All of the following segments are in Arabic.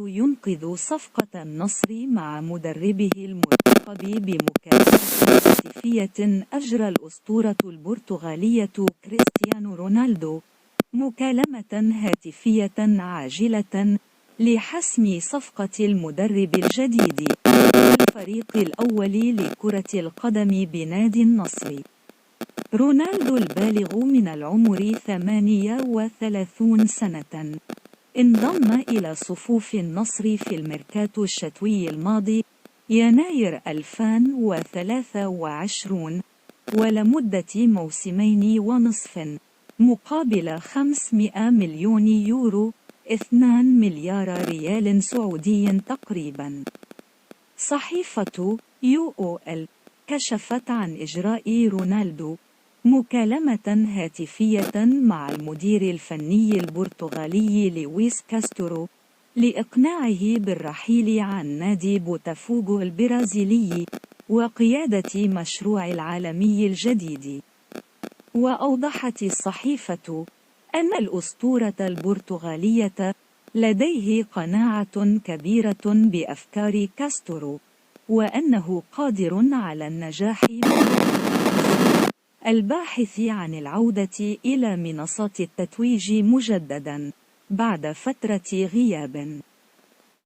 ينقذ صفقة النصر مع مدربه الملقب بمكالمة هاتفية أجرى الأسطورة البرتغالية كريستيانو رونالدو مكالمة هاتفية عاجلة لحسم صفقة المدرب الجديد للفريق الأول لكرة القدم بنادي النصر. رونالدو البالغ من العمر 38 سنة انضم إلى صفوف النصر في الميركاتو الشتوي الماضي يناير 2023 ولمدة موسمين ونصف مقابل 500 مليون يورو 2 مليار ريال سعودي تقريبا. صحيفة UOL كشفت عن إجراء رونالدو مكالمة هاتفية مع المدير الفني البرتغالي لويس كاستورو لإقناعه بالرحيل عن نادي بوتافوغو البرازيلي وقيادة مشروع العالمي الجديد. وأوضحت الصحيفة أن الأسطورة البرتغالية لديه قناعة كبيرة بأفكار كاستورو وأنه قادر على النجاح الباحث عن العودة إلى منصات التتويج مجددا بعد فترة غياب.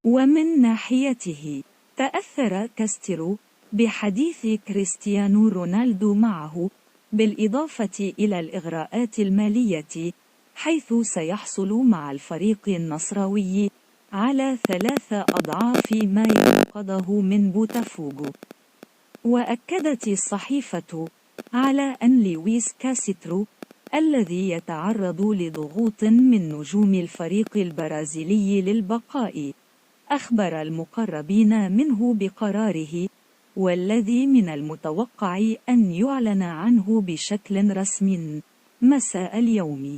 ومن ناحيته تأثر كاستورو بحديث كريستيانو رونالدو معه بالإضافة إلى الإغراءات المالية حيث سيحصل مع الفريق النصراوي على 3 أضعاف ما ينقذه من بوتافوغو. وأكدت الصحيفة على أن لويس كاستورو الذي يتعرض لضغوط من نجوم الفريق البرازيلي للبقاء أخبر المقربين منه بقراره والذي من المتوقع أن يعلن عنه بشكل رسمي مساء اليوم.